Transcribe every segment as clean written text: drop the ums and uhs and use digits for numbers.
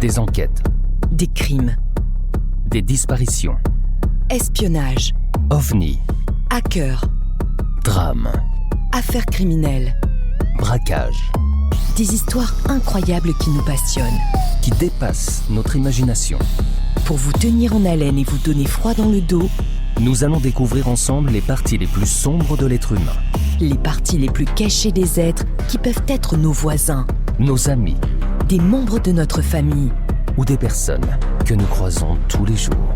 Des enquêtes, Des crimes, des disparitions, espionnage, ovnis, hackers, drames, affaires criminelles. braquages, Des histoires incroyables qui nous passionnent. qui dépassent notre imagination. Pour vous tenir en haleine et vous donner froid dans le dos, Nous allons découvrir ensemble les parties les plus sombres de l'être humain, les parties les plus cachées des êtres qui peuvent être nos voisins, nos amis des membres de notre famille. ou des personnes que nous croisons tous les jours.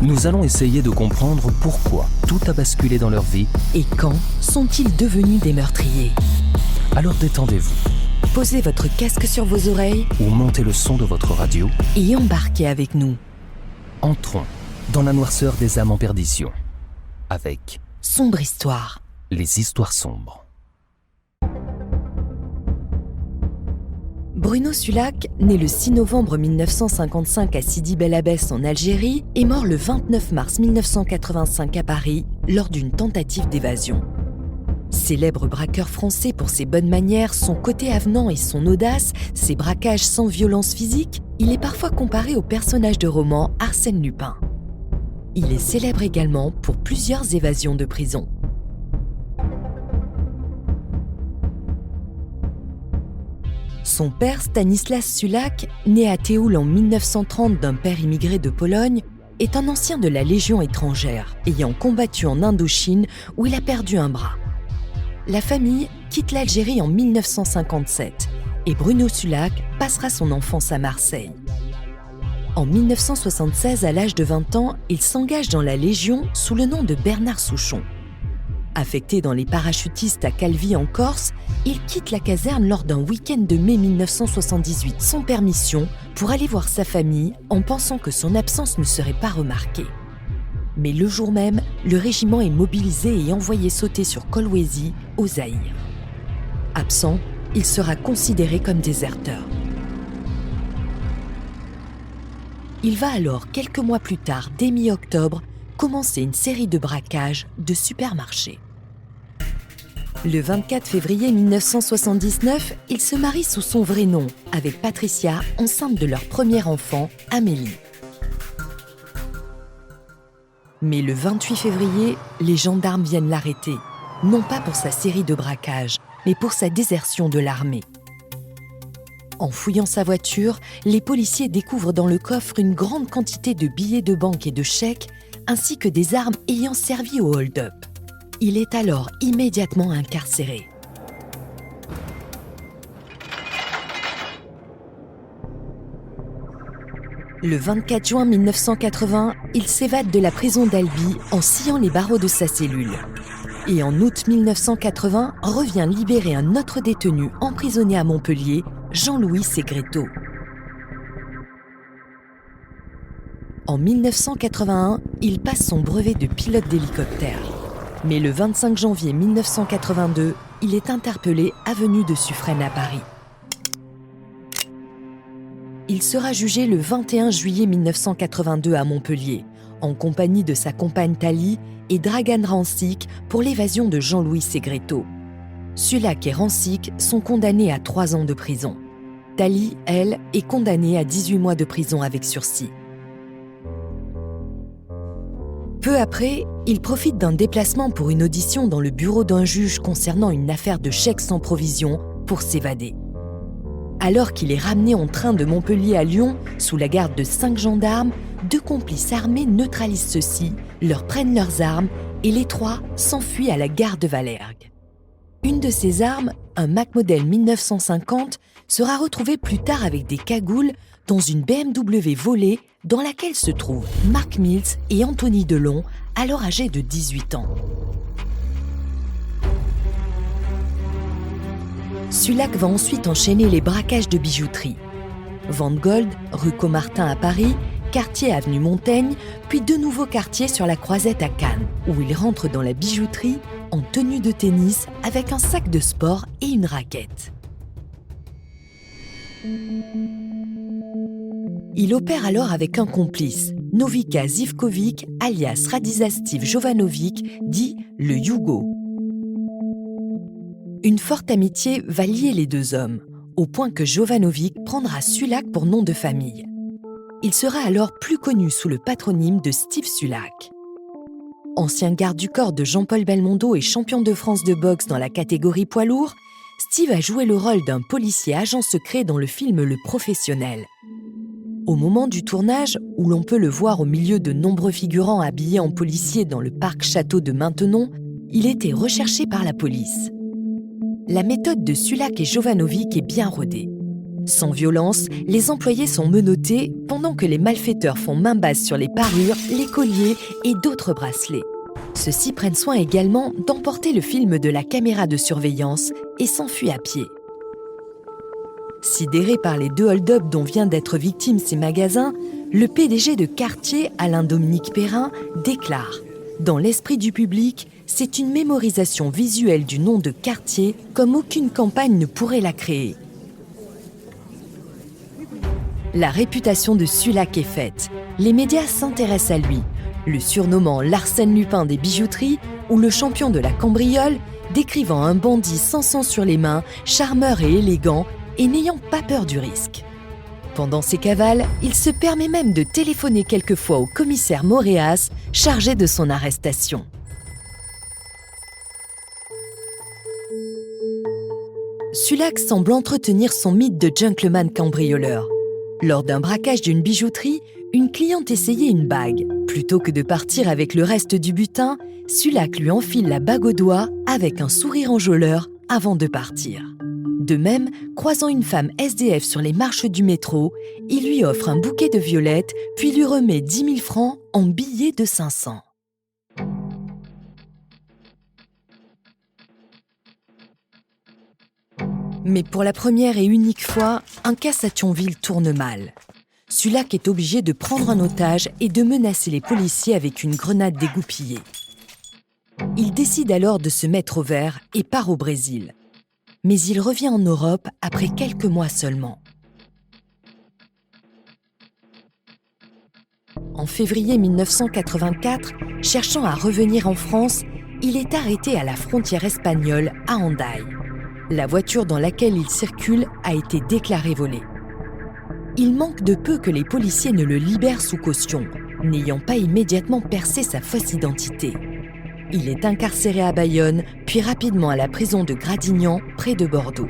Nous allons essayer de comprendre pourquoi tout a basculé dans leur vie. Et quand sont-ils devenus des meurtriers? Alors détendez-vous Posez votre casque sur vos oreilles ou montez le son de votre radio. et embarquez avec nous. Entrons dans la noirceur des âmes en perdition avec Sombre histoire. les histoires sombres. Bruno Sulak, né le 6 novembre 1955 à Sidi Bel Abbès en Algérie, est mort le 29 mars 1985 à Paris lors d'une tentative d'évasion. Célèbre braqueur français pour ses bonnes manières, son côté avenant et son audace, ses braquages sans violence physique, il est parfois comparé au personnage de roman Arsène Lupin. Il est célèbre également pour plusieurs évasions de prison. Son père, Stanislas Sulak, né à Théoul en 1930 d'un père immigré de Pologne, est un ancien de la Légion étrangère, ayant combattu en Indochine où il a perdu un bras. La famille quitte l'Algérie en 1957 et Bruno Sulak passera son enfance à Marseille. En 1976, à l'âge de 20 ans, il s'engage dans la Légion sous le nom de Bernard Souchon. Affecté dans les parachutistes à Calvi en Corse, il quitte la caserne lors d'un week-end de mai 1978 sans permission pour aller voir sa famille en pensant que son absence ne serait pas remarquée. Mais le jour même, le régiment est mobilisé et envoyé sauter sur Kolwezi, au Zaïre. Absent, il sera considéré comme déserteur. Il va alors, quelques mois plus tard, dès mi-octobre, commencer une série de braquages de supermarchés. Le 24 février 1979, il se marie sous son vrai nom, avec Patricia, enceinte de leur premier enfant, Amélie. Mais le 28 février, les gendarmes viennent l'arrêter, non pas pour sa série de braquages, mais pour sa désertion de l'armée. En fouillant sa voiture, les policiers découvrent dans le coffre une grande quantité de billets de banque et de chèques, ainsi que des armes ayant servi au hold-up. Il est alors immédiatement incarcéré. Le 24 juin 1980, il s'évade de la prison d'Albi en sciant les barreaux de sa cellule. Et en août 1980, revient libérer un autre détenu emprisonné à Montpellier, Jean-Louis Segretto. En 1981, il passe son brevet de pilote d'hélicoptère. Mais le 25 janvier 1982, il est interpellé avenue de Suffren à Paris. Il sera jugé le 21 juillet 1982 à Montpellier, en compagnie de sa compagne Thalie et Dragan Rancic pour l'évasion de Jean-Louis Segretto. Sulak et Rancic sont condamnés à 3 ans de prison. Thalie, elle, est condamnée à 18 mois de prison avec sursis. Peu après, il profite d'un déplacement pour une audition dans le bureau d'un juge concernant une affaire de chèques sans provision pour s'évader. Alors qu'il est ramené en train de Montpellier à Lyon, sous la garde de 5 gendarmes, 2 complices armés neutralisent ceux-ci, leur prennent leurs armes et les 3 s'enfuient à la gare de Valergue. Une de ces armes, un Mac modèle 1950, sera retrouvée plus tard avec des cagoules dans une BMW volée dans laquelle se trouvent Marc Mills et Anthony Delon, alors âgés de 18 ans. Sulak va ensuite enchaîner les braquages de bijouterie. Van Gold, rue Caumartin à Paris, quartier avenue Montaigne, puis de nouveaux quartiers sur la Croisette à Cannes, où il rentre dans la bijouterie en tenue de tennis avec un sac de sport et une raquette. Il opère alors avec un complice, Novika Zivkovic, alias Radizastiv Jovanovic, dit le Yougo. Une forte amitié va lier les deux hommes. au point que Jovanovic prendra Sulak pour nom de famille. Il sera alors plus connu sous le patronyme de Steve Sulak. Ancien garde du corps de Jean-Paul Belmondo et champion de France de boxe dans la catégorie poids lourd, Steve a joué le rôle d'un policier agent secret dans le film Le Professionnel. Au moment du tournage, où l'on peut le voir au milieu de nombreux figurants habillés en policier dans le parc château de Maintenon, il était recherché par la police. La méthode de Sulak et Jovanovic est bien rodée. Sans violence, les employés sont menottés pendant que les malfaiteurs font main basse sur les parures, les colliers et d'autres bracelets. Ceux-ci prennent soin également d'emporter le film de la caméra de surveillance et s'enfuient à pied. Sidéré par les 2 hold-up dont vient d'être victime ces magasins, le PDG de Cartier, Alain-Dominique Perrin, déclare « Dans l'esprit du public, c'est une mémorisation visuelle du nom de Cartier comme aucune campagne ne pourrait la créer. » La réputation de Sulak est faite. Les médias s'intéressent à lui, le surnommant l'Arsène Lupin des bijouteries ou le champion de la cambriole, décrivant un bandit sans sang sur les mains, charmeur et élégant, et n'ayant pas peur du risque. Pendant ses cavales, il se permet même de téléphoner quelquefois au commissaire Moréas, chargé de son arrestation. Sulak semble entretenir son mythe de gentleman cambrioleur. Lors d'un braquage d'une bijouterie, une cliente essayait une bague. Plutôt que de partir avec le reste du butin, Sulak lui enfile la bague au doigt avec un sourire enjôleur avant de partir. De même, croisant une femme SDF sur les marches du métro, il lui offre un bouquet de violettes, puis lui remet 10 000 francs en billets de 500. Mais pour la première et unique fois, un casse à Thionville tourne mal. Sulak est obligé de prendre un otage et de menacer les policiers avec une grenade dégoupillée. Il décide alors de se mettre au vert et part au Brésil. Mais il revient en Europe après quelques mois seulement. En février 1984, cherchant à revenir en France, il est arrêté à la frontière espagnole à Hendaye. La voiture dans laquelle il circule a été déclarée volée. Il manque de peu que les policiers ne le libèrent sous caution, n'ayant pas immédiatement percé sa fausse identité. Il est incarcéré à Bayonne, puis rapidement à la prison de Gradignan, près de Bordeaux.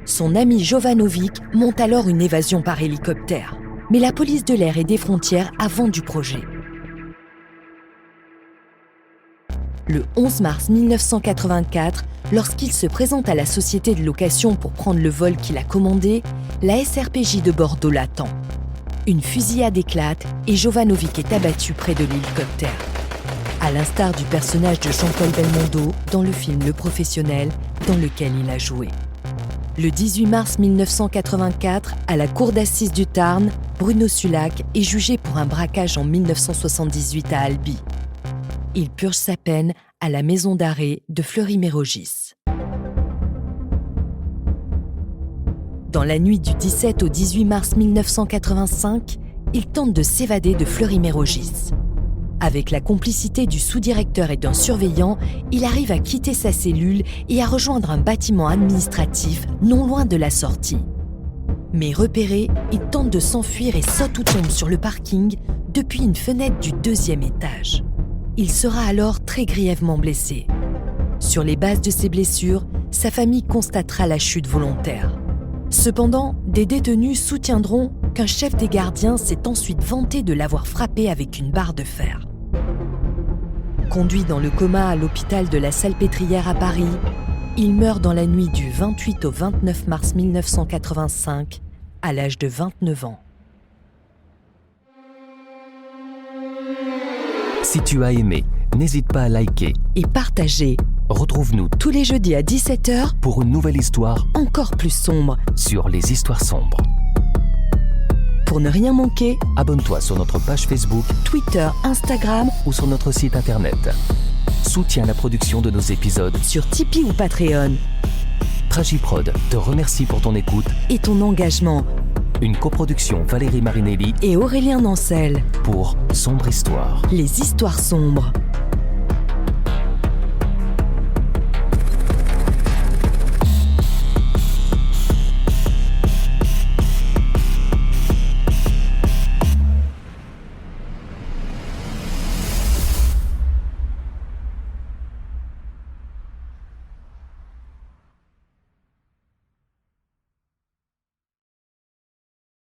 Son ami Jovanovic monte alors une évasion par hélicoptère, mais la police de l'air et des frontières a vendu projet. Le 11 mars 1984, lorsqu'il se présente à la société de location pour prendre le vol qu'il a commandé, la SRPJ de Bordeaux l'attend. Une fusillade éclate et Jovanovic est abattu près de l'hélicoptère. À l'instar du personnage de Jean-Paul Belmondo dans le film Le Professionnel, dans lequel il a joué. Le 18 mars 1984, à la cour d'assises du Tarn, Bruno Sulak est jugé pour un braquage en 1978 à Albi. Il purge sa peine à la maison d'arrêt de Fleury-Mérogis. Dans la nuit du 17 au 18 mars 1985, il tente de s'évader de Fleury-Mérogis. Avec la complicité du sous-directeur et d'un surveillant, il arrive à quitter sa cellule et à rejoindre un bâtiment administratif non loin de la sortie. Mais repéré, il tente de s'enfuir et saute ou tombe sur le parking depuis une fenêtre du 2e étage. Il sera alors très grièvement blessé. Sur les bases de ses blessures, sa famille constatera la chute volontaire. Cependant, des détenus soutiendront qu'un chef des gardiens s'est ensuite vanté de l'avoir frappé avec une barre de fer. Conduit dans le coma à l'hôpital de la Salpêtrière à Paris, il meurt dans la nuit du 28 au 29 mars 1985, à l'âge de 29 ans. Si tu as aimé, n'hésite pas à liker Et partager. Retrouve-nous Tous les jeudis à 17h, pour une nouvelle histoire encore plus sombre. sur les histoires sombres. Pour ne rien manquer, Abonne-toi sur notre page Facebook Twitter, Instagram, ou sur notre site internet. Soutiens la production de nos épisodes. sur Tipeee ou Patreon. Tragiprod te remercie pour ton écoute. Et ton engagement. Une coproduction Valérie Marinelli Et Aurélien Nancel. pour Sombre Histoire. Les histoires sombres.